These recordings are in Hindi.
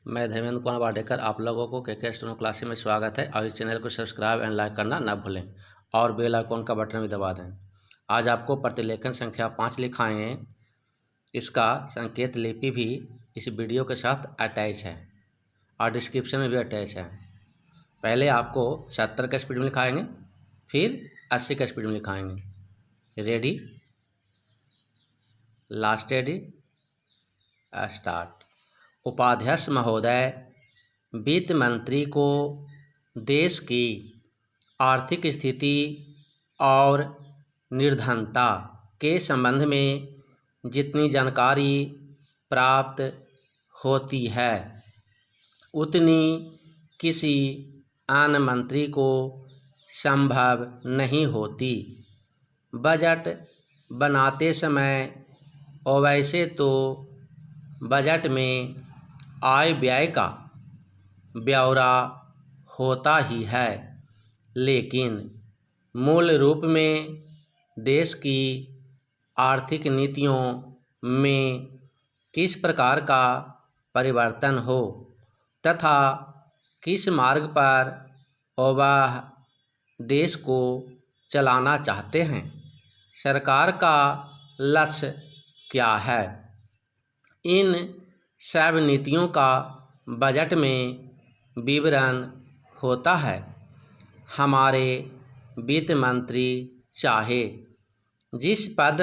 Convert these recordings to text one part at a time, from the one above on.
मैं धर्मेंद्र कुमार वाडेकर आप लोगों को के स्टोनो क्लासेस में स्वागत है। और इस चैनल को सब्सक्राइब एंड लाइक करना ना भूलें और बेल आइकॉन का बटन भी दबा दें। आज आपको प्रतिलेखन संख्या 5 लिखाएंगे। इसका संकेत लिपि भी इस वीडियो के साथ अटैच है और डिस्क्रिप्शन में भी अटैच है। पहले आपको 70 का स्पीड में लिखाएंगे, फिर 80 का स्पीड में लिखाएंगे। Ready, last ready, start. उपाध्यक्ष महोदय, वित्त मंत्री को देश की आर्थिक स्थिति और निर्धनता के संबंध में जितनी जानकारी प्राप्त होती है उतनी किसी अन्य मंत्री को संभव नहीं होती। बजट बनाते समय वैसे तो बजट में आय व्यय का ब्यौरा होता ही है, लेकिन मूल रूप में देश की आर्थिक नीतियों में किस प्रकार का परिवर्तन हो तथा किस मार्ग पर वह देश को चलाना चाहते हैं, सरकार का लक्ष्य क्या है, इन सब नीतियों का बजट में विवरण होता है। हमारे वित्त मंत्री चाहे जिस पद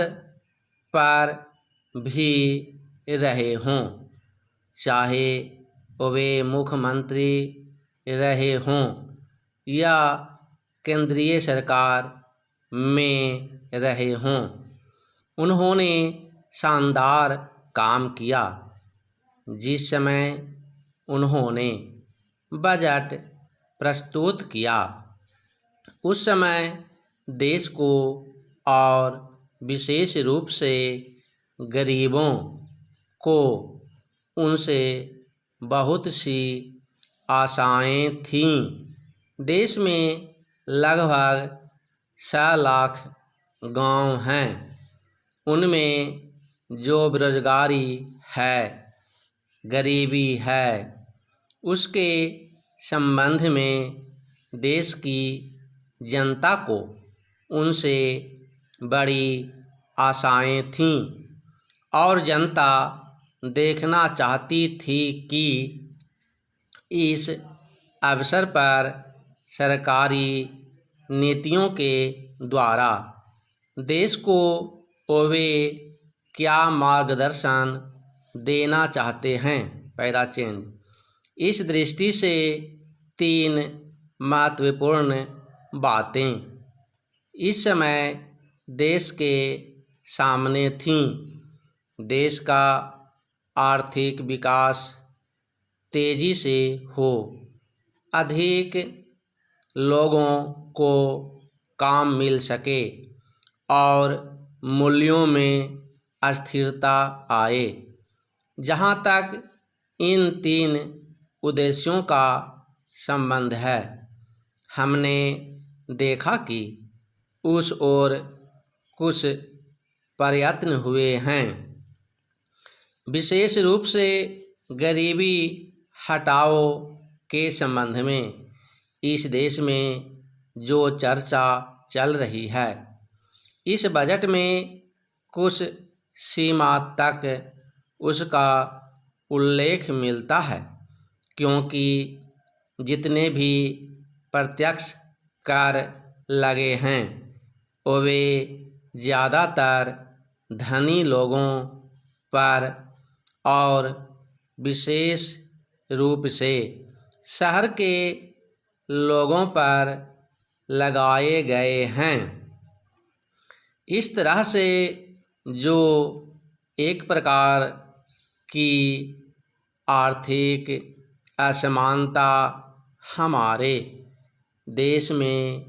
पर भी रहे हों, चाहे वे मुख्यमंत्री रहे हों या केंद्रीय सरकार में रहे हों, उन्होंने शानदार काम किया। जिस समय उन्होंने बजट प्रस्तुत किया उस समय देश को और विशेष रूप से गरीबों को उनसे बहुत सी आशाएं थीं। देश में लगभग 6 लाख गांव हैं। उनमें जो बेरोजगारी है, गरीबी है, उसके संबंध में देश की जनता को उनसे बड़ी आशाएं थीं और जनता देखना चाहती थी कि इस अवसर पर सरकारी नीतियों के द्वारा देश को वे क्या मार्गदर्शन देना चाहते हैं। Para change. इस दृष्टि से 3 महत्वपूर्ण बातें इस समय देश के सामने थीं। देश का आर्थिक विकास तेजी से हो, अधिक लोगों को काम मिल सके और मूल्यों में अस्थिरता आए। जहाँ तक इन 3 उद्देश्यों का संबंध है, हमने देखा कि उस ओर कुछ प्रयत्न हुए हैं। विशेष रूप से गरीबी हटाओ के संबंध में इस देश में जो चर्चा चल रही है, इस बजट में कुछ सीमा तक उसका उल्लेख मिलता है, क्योंकि जितने भी प्रत्यक्ष कर लगे हैं वे ज़्यादातर धनी लोगों पर और विशेष रूप से शहर के लोगों पर लगाए गए हैं। इस तरह से जो एक प्रकार की आर्थिक असमानता हमारे देश में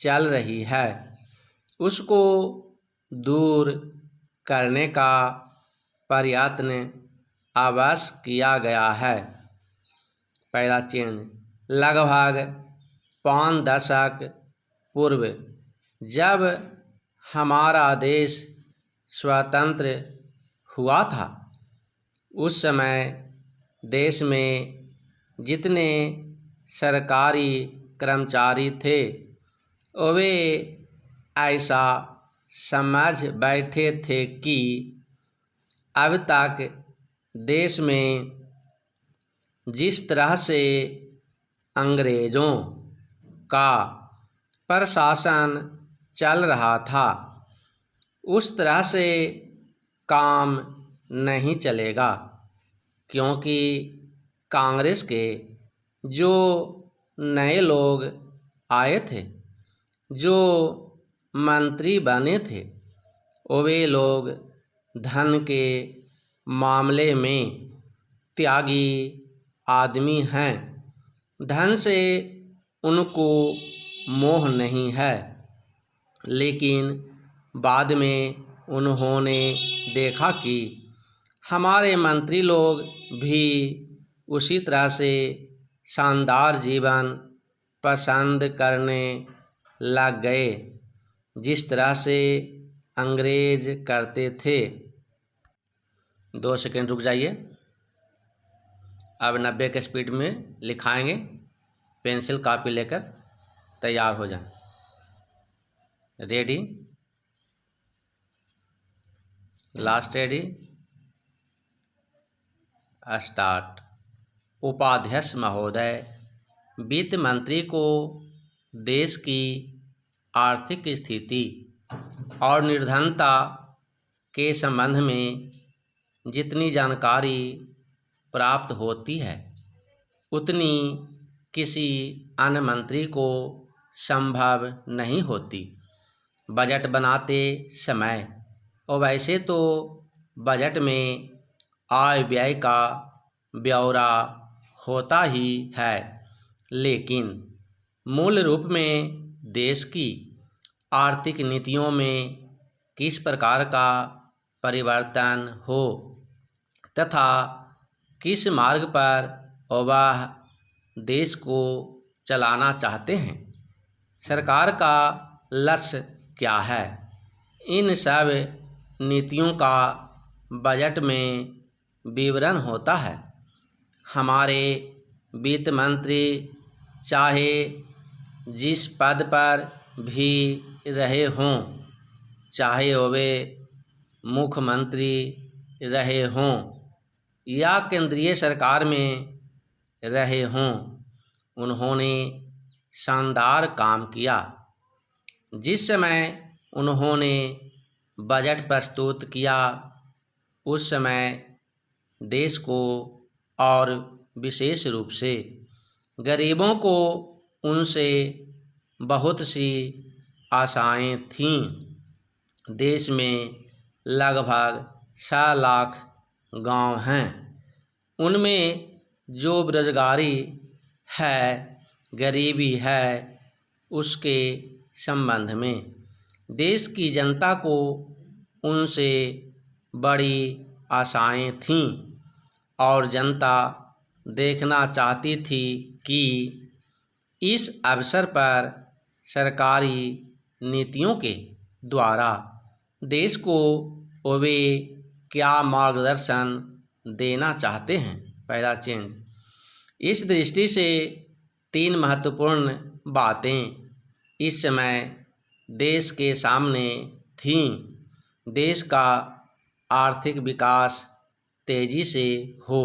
चल रही है, उसको दूर करने का प्रयत्न अवश्य किया गया है। पहला चेंज। लगभग 5 दशक पूर्व जब हमारा देश स्वतंत्र हुआ था, उस समय देश में जितने सरकारी कर्मचारी थे वे ऐसा समझ बैठे थे कि अब तक देश में जिस तरह से अंग्रेज़ों का प्रशासन चल रहा था उस तरह से काम नहीं चलेगा, क्योंकि कांग्रेस के जो नए लोग आए थे, जो मंत्री बने थे, वे लोग धन के मामले में त्यागी आदमी हैं। धन से उनको मोह नहीं है, लेकिन बाद में उन्होंने देखा कि हमारे मंत्री लोग भी उसी तरह से शानदार जीवन पसंद करने लग गए जिस तरह से अंग्रेज करते थे। 2 सेकंड रुक जाइए। अब 90 के स्पीड में लिखाएंगे। पेंसिल कापी लेकर तैयार हो जाएं। Ready, last ready, start. उपाध्यक्ष महोदय, वित्त मंत्री को देश की आर्थिक स्थिति और निर्धनता के संबंध में जितनी जानकारी प्राप्त होती है उतनी किसी अन्य मंत्री को संभव नहीं होती। बजट बनाते समय और वैसे तो बजट में आय व्यय का ब्यौरा होता ही है, लेकिन मूल रूप में देश की आर्थिक नीतियों में किस प्रकार का परिवर्तन हो तथा किस मार्ग पर वह देश को चलाना चाहते हैं, सरकार का लक्ष्य क्या है, इन सब नीतियों का बजट में विवरण होता है। हमारे वित्त मंत्री चाहे जिस पद पर भी रहे हों, चाहे वे मुख्यमंत्री रहे हों या केंद्रीय सरकार में रहे हों, उन्होंने शानदार काम किया। जिस समय उन्होंने बजट प्रस्तुत किया उस समय देश को और विशेष रूप से गरीबों को उनसे बहुत सी आशाएं थीं। देश में लगभग 6 लाख गांव हैं। उनमें जो बेरोजगारी है, गरीबी है, उसके संबंध में देश की जनता को उनसे बड़ी आशाएं थीं और जनता देखना चाहती थी कि इस अवसर पर सरकारी नीतियों के द्वारा देश को वे क्या मार्गदर्शन देना चाहते हैं। पहला चेंज। इस दृष्टि से 3 महत्वपूर्ण बातें इस समय देश के सामने थीं। देश का आर्थिक विकास तेजी से हो,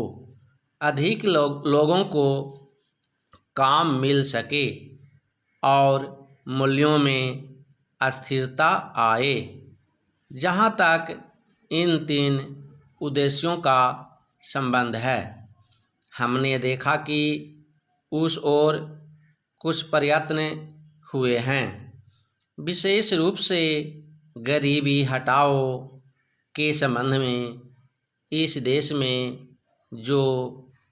अधिक लोगों को काम मिल सके और मूल्यों में अस्थिरता आए। जहाँ तक इन 3 उद्देश्यों का संबंध है, हमने देखा कि उस ओर कुछ प्रयत्न हुए हैं। विशेष रूप से गरीबी हटाओ के संबंध में इस देश में जो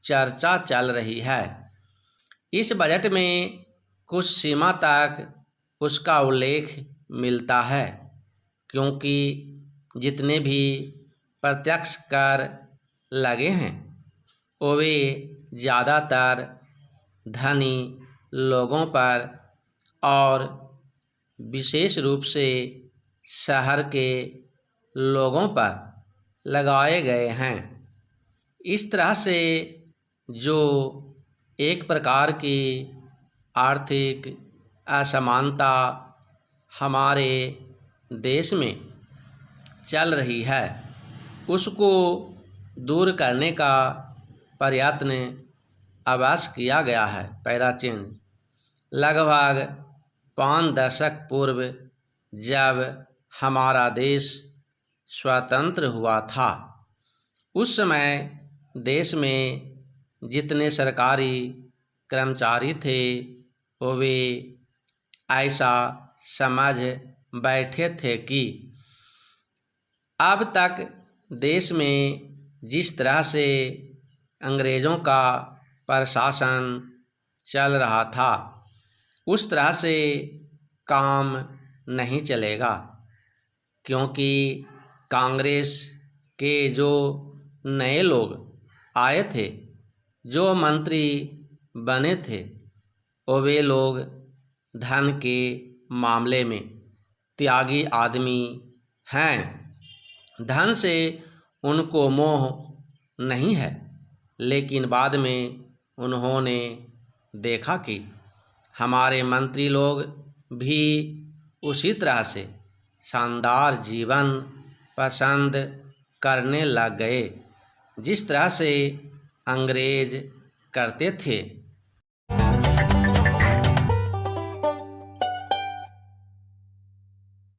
चर्चा चल रही है, इस बजट में कुछ सीमा तक उसका उल्लेख मिलता है, क्योंकि जितने भी प्रत्यक्ष कर लगे हैं वे ज़्यादातर धनी लोगों पर और विशेष रूप से शहर के लोगों पर लगाए गए हैं। इस तरह से जो एक प्रकार की आर्थिक असमानता हमारे देश में चल रही है, उसको दूर करने का प्रयत्न अवश्य किया गया है। पैरा चिन्ह लगभग 5 दशक पूर्व जब हमारा देश स्वतंत्र हुआ था, उस समय देश में जितने सरकारी कर्मचारी थे वे ऐसा समझ बैठे थे कि अब तक देश में जिस तरह से अंग्रेज़ों का प्रशासन चल रहा था, उस तरह से काम नहीं चलेगा, क्योंकि कांग्रेस के जो नए लोग आए थे, जो मंत्री बने थे, वे लोग धन के मामले में त्यागी आदमी हैं। धन से उनको मोह नहीं है, लेकिन बाद में उन्होंने देखा कि हमारे मंत्री लोग भी उसी तरह से शानदार जीवन पसंद करने लग गए जिस तरह से अंग्रेज करते थे।